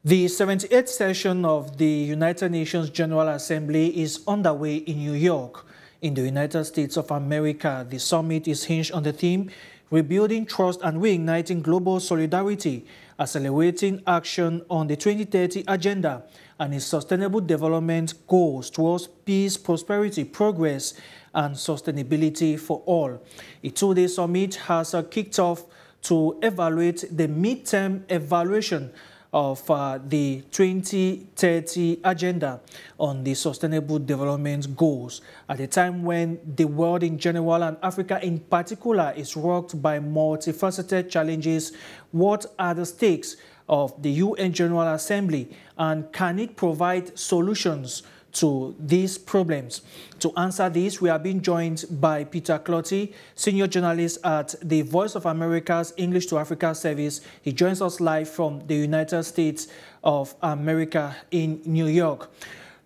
The 78th session of the United Nations General Assembly is underway in New York. In the United States of America, the summit is hinged on the theme, Rebuilding Trust and Reigniting Global Solidarity, accelerating action on the 2030 Agenda and its sustainable development goals towards peace, prosperity, progress, and sustainability for all. A two-day summit has kicked off to evaluate the midterm evaluation of the 2030 Agenda on the Sustainable Development Goals at a time when the world in general and Africa in particular is rocked by multifaceted challenges. What are the stakes of the UN General Assembly, and can it provide solutions to these problems? To answer this, we are being joined by Peter CLOTTEY, senior journalist at the Voice of America's English to Africa service. He joins us live from the United States of America in New York.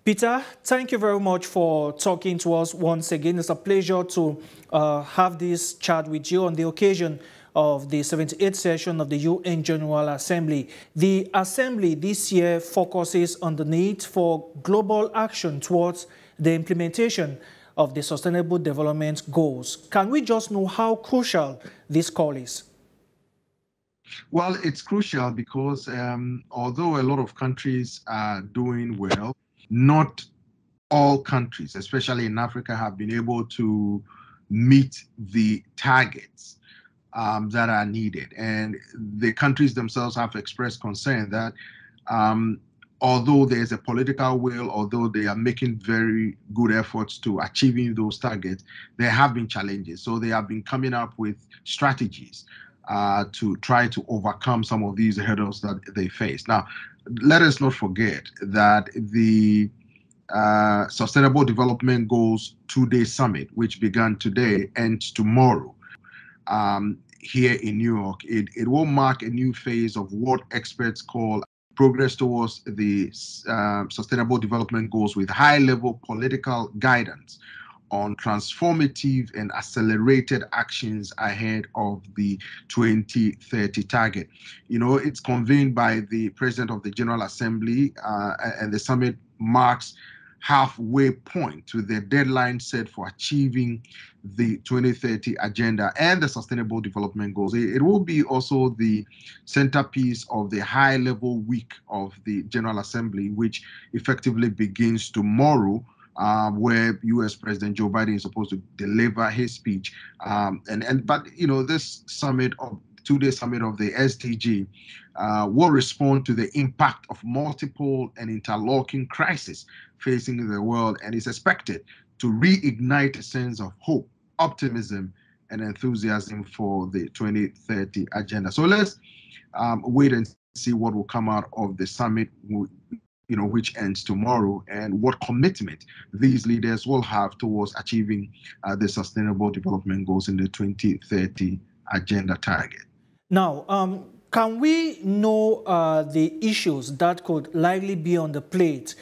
Peter, thank you very much for talking to us once again. It's a pleasure to have this chat with you on the occasion of the 78th session of the UN General Assembly. The Assembly this year focuses on the need for global action towards the implementation of the Sustainable Development Goals. Can we just know how crucial this call is? Well, it's crucial because although a lot of countries are doing well, not all countries, especially in Africa, have been able to meet the targets that are needed. And the countries themselves have expressed concern that although there's a political will, although they are making very good efforts to achieving those targets, there have been challenges. So they have been coming up with strategies to try to overcome some of these hurdles that they face. Now, let us not forget that the Sustainable Development Goals two-day summit, which began today, ends tomorrow. Here in New York, it will mark a new phase of what experts call progress towards the Sustainable Development Goals, with high-level political guidance on transformative and accelerated actions ahead of the 2030 target. You know, it's convened by the President of the General Assembly, and the summit marks halfway point to the deadline set for achieving the 2030 Agenda and the Sustainable Development Goals. It will be also the centerpiece of the high-level week of the General Assembly, which effectively begins tomorrow, where U.S. President Joe Biden is supposed to deliver his speech. But you know, this summit of two-day summit of the SDG will respond to the impact of multiple and interlocking crises facing the world, and is expected to reignite a sense of hope, optimism, and enthusiasm for the 2030 Agenda. So let's wait and see what will come out of the summit, which ends tomorrow, and what commitment these leaders will have towards achieving the Sustainable Development Goals in the 2030 Agenda target. Now, can we know the issues that could likely be on the plate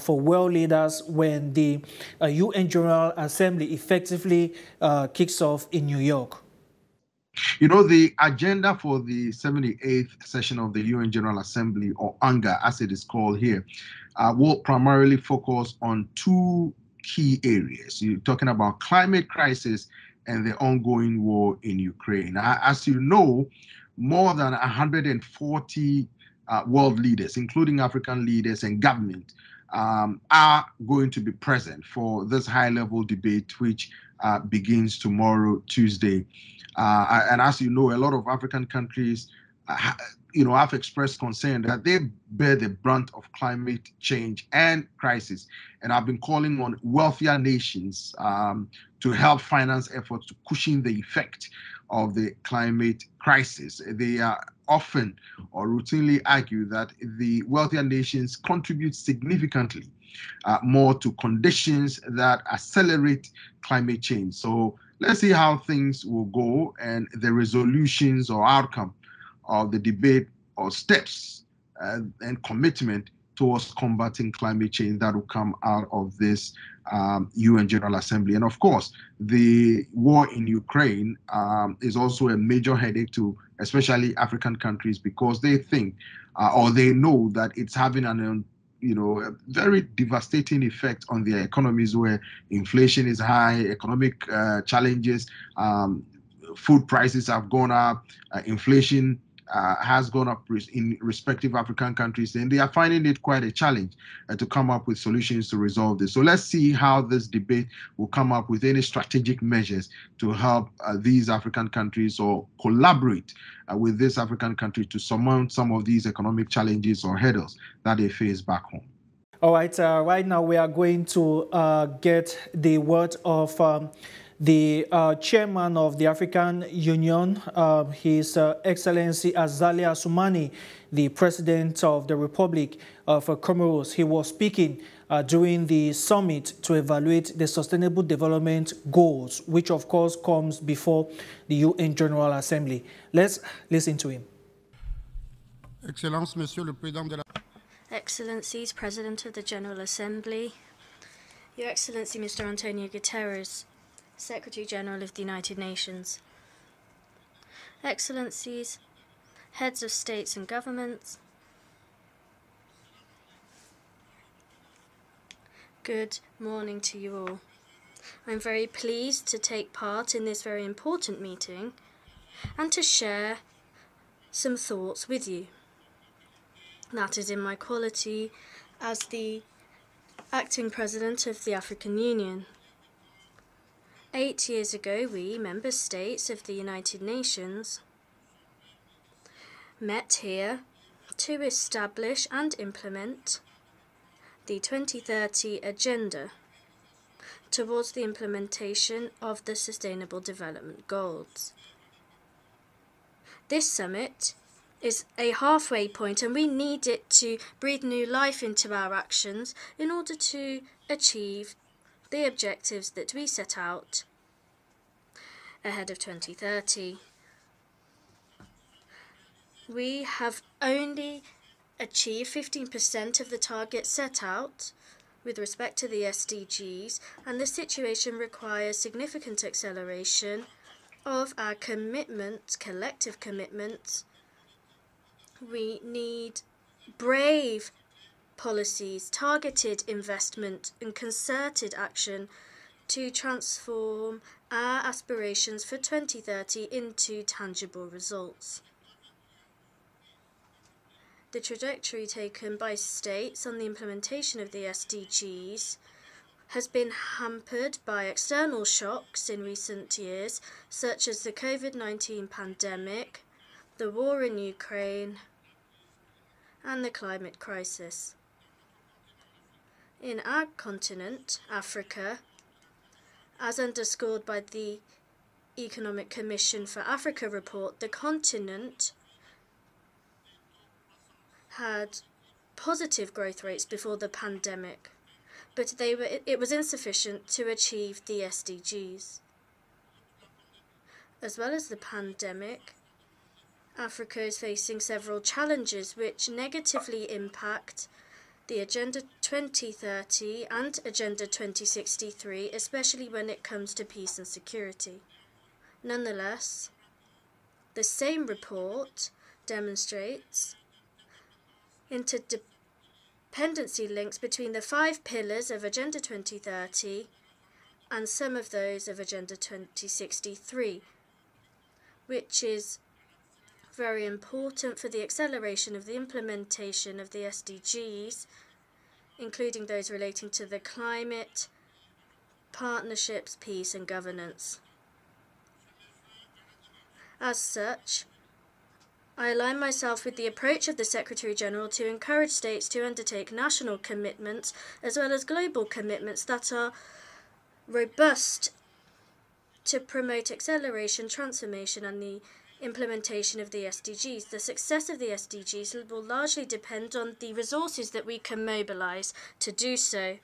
for world leaders when the UN General Assembly effectively kicks off in New York? You know, the agenda for the 78th session of the UN General Assembly, or UNGA as it is called here, will primarily focus on two key areas. You're talking about climate crisis and the ongoing war in Ukraine. As you know, more than 140 world leaders, including African leaders and government, are going to be present for this high-level debate, which begins tomorrow, Tuesday. And as you know, a lot of African countries, have expressed concern that they bear the brunt of climate change and crisis, and have been calling on wealthier nations to help finance efforts to cushion the effect of the climate crisis. They are often or routinely argue that the wealthier nations contribute significantly more to conditions that accelerate climate change. So let's see how things will go, and the resolutions or outcome of the debate, or steps and commitment towards combating climate change that will come out of this UN General Assembly. And of course, the war in Ukraine is also a major headache to especially African countries, because they think or they know that it's having an a very devastating effect on their economies, where inflation is high, economic challenges, food prices have gone up, inflation has gone up in respective African countries, and they are finding it quite a challenge to come up with solutions to resolve this. So let's see how this debate will come up with any strategic measures to help these African countries, or collaborate with this African country to surmount some of these economic challenges or hurdles that they face back home. All right, right now we are going to get the word of the chairman of the African Union, His Excellency Azali Assoumani, the president of the Republic of Comoros. He was speaking during the summit to evaluate the Sustainable Development Goals, which of course comes before the UN General Assembly. Let's listen to him. Excellence, Monsieur le Président de la... Excellencies, President of the General Assembly, Your Excellency Mr. Antonio Guterres, Secretary General of the United Nations, Excellencies, Heads of States and Governments, good morning to you all. I'm very pleased to take part in this very important meeting and to share some thoughts with you. That is in my quality as the acting president of the African Union. 8 years ago, we, member states of the United Nations, met here to establish and implement the 2030 Agenda towards the implementation of the Sustainable Development Goals. This summit is a halfway point, and we need it to breathe new life into our actions in order to achieve the objectives that we set out ahead of 2030. We have only achieved 15% of the target set out with respect to the SDGs, and the situation requires significant acceleration of our commitments, collective commitments. We need brave policies, targeted investment and concerted action to transform our aspirations for 2030 into tangible results. The trajectory taken by states on the implementation of the SDGs has been hampered by external shocks in recent years, such as the COVID-19 pandemic, the war in Ukraine, and the climate crisis. In our continent, Africa, as underscored by the Economic Commission for Africa report, the continent had positive growth rates before the pandemic, but it was insufficient to achieve the SDGs. As well as the pandemic, Africa is facing several challenges which negatively impact the Agenda 2030 and Agenda 2063, especially when it comes to peace and security. Nonetheless, the same report demonstrates interdependency links between the 5 pillars of Agenda 2030 and some of those of Agenda 2063, which is very important for the acceleration of the implementation of the SDGs, including those relating to the climate, partnerships, peace and governance. As such, I align myself with the approach of the Secretary General to encourage states to undertake national commitments as well as global commitments that are robust to promote acceleration, transformation and the implementation of the SDGs. The success of the SDGs will largely depend on the resources that we can mobilize to do so.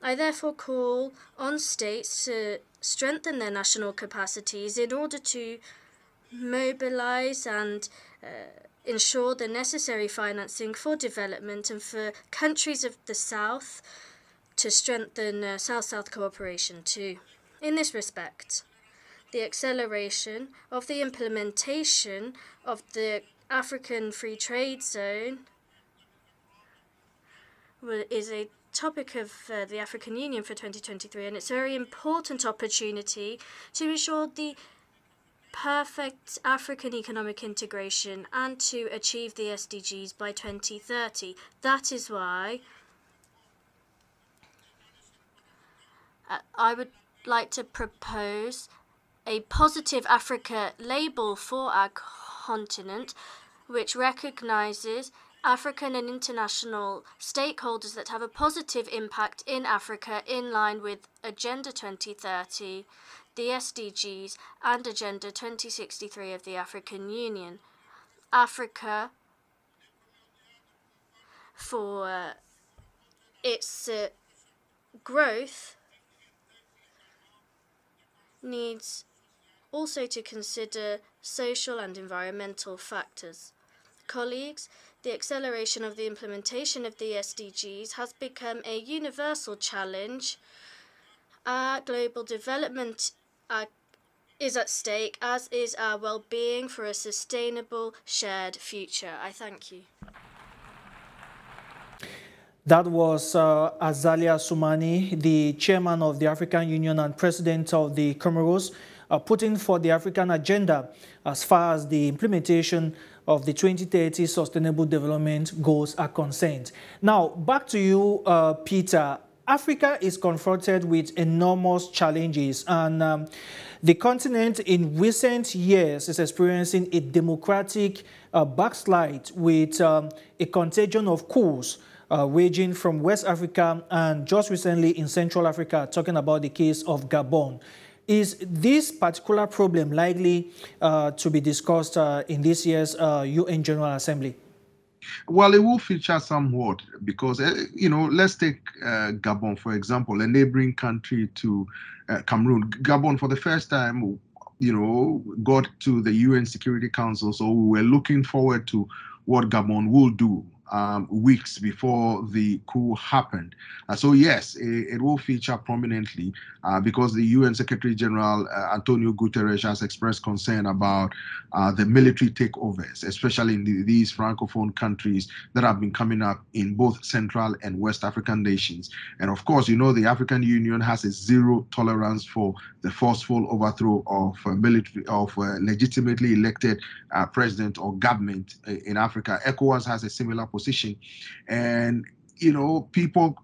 I therefore call on states to strengthen their national capacities in order to mobilize and ensure the necessary financing for development and for countries of the South to strengthen South-South cooperation too. In this respect, the acceleration of the implementation of the African Free Trade Zone is a topic of the African Union for 2023, and it's a very important opportunity to ensure the perfect African economic integration and to achieve the SDGs by 2030. That is why I would like to propose a positive Africa label for our continent, which recognizes African and international stakeholders that have a positive impact in Africa in line with Agenda 2030, the SDGs, and Agenda 2063 of the African Union. Africa, for its growth, needs also to consider social and environmental factors. Colleagues, the acceleration of the implementation of the SDGs has become a universal challenge. Our global development is at stake, as is our well-being for a sustainable shared future. I thank you. That was Azalia Soumani, the chairman of the African Union and president of the Comoros, putting for the African agenda as far as the implementation of the 2030 Sustainable Development Goals are concerned. Now, back to you, Peter. Africa is confronted with enormous challenges, and the continent in recent years is experiencing a democratic backslide with a contagion of coups raging from West Africa and just recently in Central Africa, talking about the case of Gabon. Is this particular problem likely to be discussed in this year's UN General Assembly? Well, it will feature somewhat because, let's take Gabon, for example, a neighboring country to Cameroon. Gabon, for the first time, got to the UN Security Council. So we were looking forward to what Gabon will do weeks before the coup happened. So yes, it will feature prominently because the UN Secretary General Antonio Guterres has expressed concern about the military takeovers, especially in these Francophone countries that have been coming up in both Central and West African nations. And of course, the African Union has a zero tolerance for the forceful overthrow of legitimately elected president or government in Africa. ECOWAS has a similar position. And, people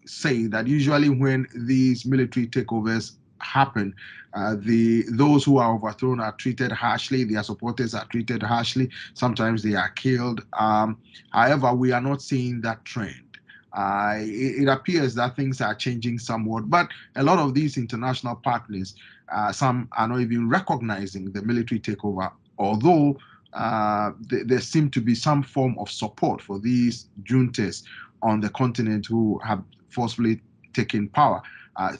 say that usually when these military takeovers happen, those who are overthrown are treated harshly, their supporters are treated harshly, sometimes they are killed. However, we are not seeing that trend. It appears that things are changing somewhat, but a lot of these international partners, some are not even recognizing the military takeover, although there seems to be some form of support for these juntas on the continent who have forcefully taken power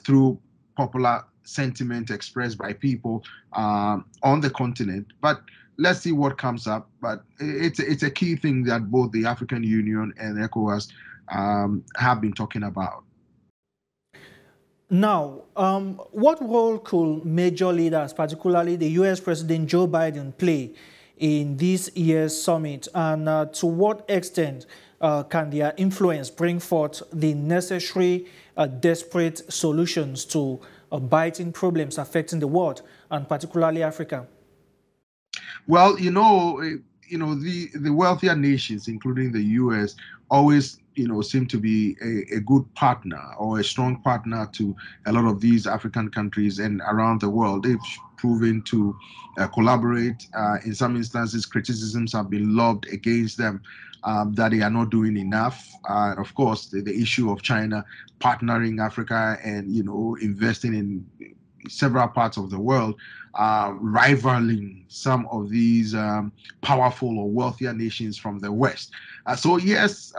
through popular sentiment expressed by people on the continent. But let's see what comes up. But it's a key thing that both the African Union and ECOWAS have been talking about. Now, what role could major leaders, particularly the US President Joe Biden, play in this year's summit, and to what extent can their influence bring forth the necessary desperate solutions to biting problems affecting the world, and particularly Africa? Well, the wealthier nations, including the US, always seem to be a good partner or a strong partner to a lot of these African countries and around the world. They've proven to collaborate. In some instances, criticisms have been lobbed against them that they are not doing enough. Of course, the issue of China partnering Africa and investing in several parts of the world, rivaling some of these powerful or wealthier nations from the West. So yes,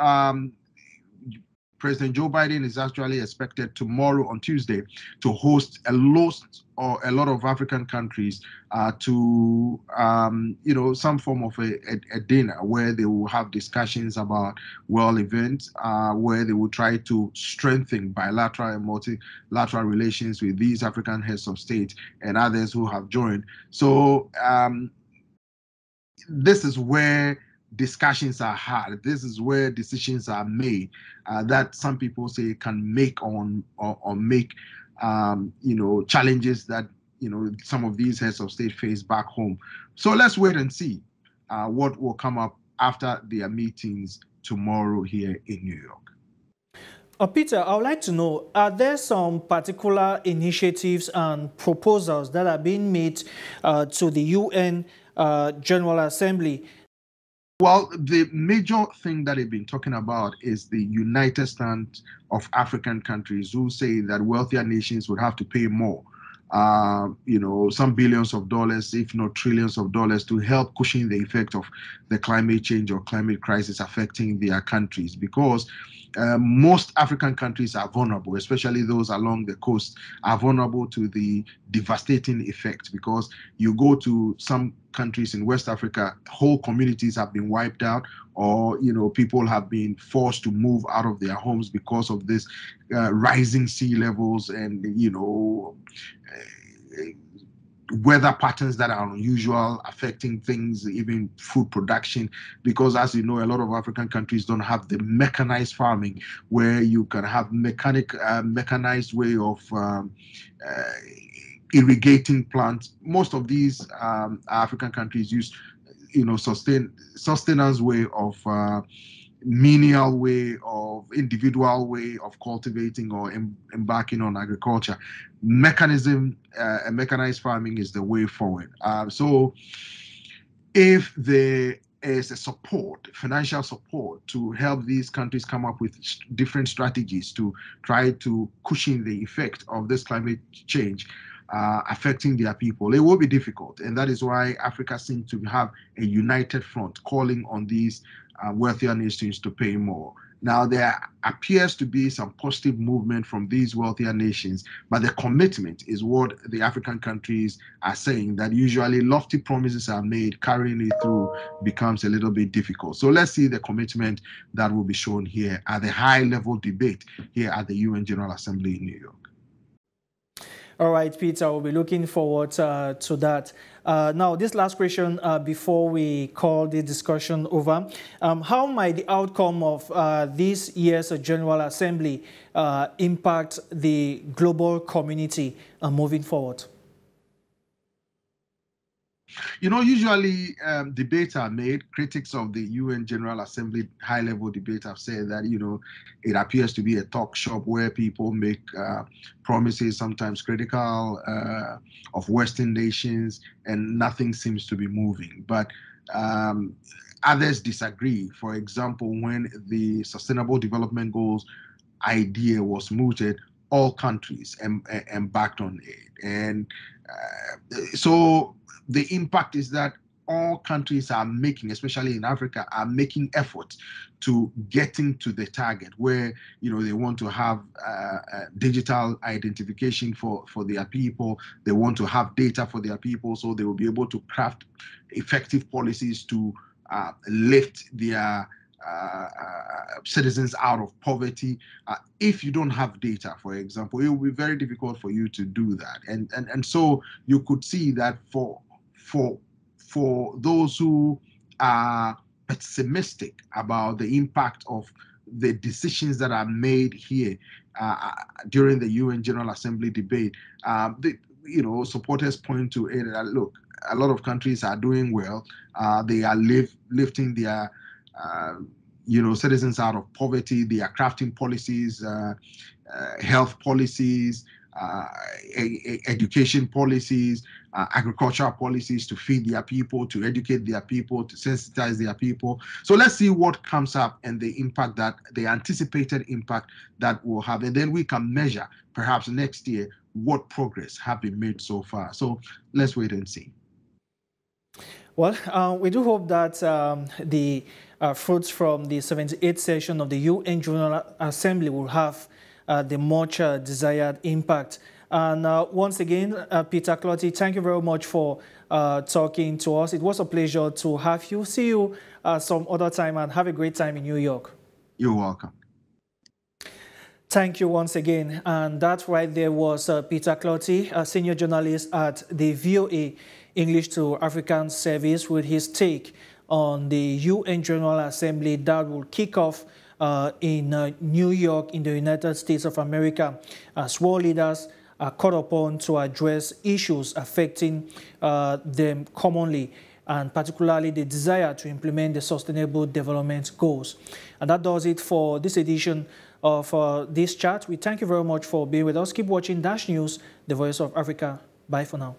President Joe Biden is actually expected tomorrow on Tuesday to host a lot of African countries to some form of a dinner where they will have discussions about world events, where they will try to strengthen bilateral and multilateral relations with these African heads of state and others who have joined. So this is where discussions are had. This is where decisions are made that some people say can make or make challenges that some of these heads of state face back home. So let's wait and see what will come up after their meetings tomorrow here in New York. Peter, I would like to know, are there some particular initiatives and proposals that are being made to the UN General Assembly? Well, the major thing that they've been talking about is the united stand of African countries who say that wealthier nations would have to pay more, some billions of dollars, if not trillions of dollars, to help cushion the effect of the climate change or climate crisis affecting their countries, because most African countries are vulnerable, especially those along the coast, are vulnerable to the devastating effect, because you go to some countries in West Africa, whole communities have been wiped out, or people have been forced to move out of their homes because of this rising sea levels and weather patterns that are unusual, affecting things, even food production, because as you know, a lot of African countries don't have the mechanized farming where you can have mechanized way of irrigating plants. Most of these African countries use sustenance way of menial way of individual way of cultivating or embarking on agriculture. Mechanized farming is the way forward. So if there is a financial support to help these countries come up with different strategies to try to cushion the effect of this climate change affecting their people, it will be difficult. And that is why Africa seems to have a united front calling on these wealthier nations to pay more. Now, there appears to be some positive movement from these wealthier nations, but the commitment is what the African countries are saying, that usually lofty promises are made, carrying it through becomes a little bit difficult. So let's see the commitment that will be shown here at the high-level debate here at the UN General Assembly in New York. All right, Peter, we'll be looking forward to that. Now, this last question before we call the discussion over. How might the outcome of this year's General Assembly impact the global community moving forward? Usually debates are made. Critics of the UN General Assembly high-level debate have said that, it appears to be a talk shop where people make promises, sometimes critical of Western nations, and nothing seems to be moving. But others disagree. For example, when the Sustainable Development Goals idea was mooted, all countries embarked on it. And so the impact is that all countries are making, especially in Africa, are making efforts to getting to the target where, they want to have digital identification for their people. They want to have data for their people, so they will be able to craft effective policies to lift their citizens out of poverty. If you don't have data, for example, it will be very difficult for you to do that. And so you could see that for those who are pessimistic about the impact of the decisions that are made here during the UN General Assembly debate, supporters point to it that, look, a lot of countries are doing well. They are lifting their citizens out of poverty. They are crafting policies, health policies, education policies, agricultural policies to feed their people, to educate their people, to sensitize their people. So let's see what comes up and the impact the anticipated impact that will have. And then we can measure perhaps next year what progress have been made so far. So let's wait and see. Well, we do hope that the fruits from the 78th session of the UN General Assembly will have the much desired impact. And once again, Peter CLOTTEY, thank you very much for talking to us. It was a pleasure to have you. See you some other time, and have a great time in New York. You're welcome. Thank you once again. And that right there was Peter CLOTTEY, a senior journalist at the VOA English to African Service, with his take on the UN General Assembly that will kick off in New York in the United States of America, as world leaders are called upon to address issues affecting them commonly, and particularly the desire to implement the Sustainable Development Goals. And that does it for this edition of this chat. We thank you very much for being with us. Keep watching Dash News, the voice of Africa. Bye for now.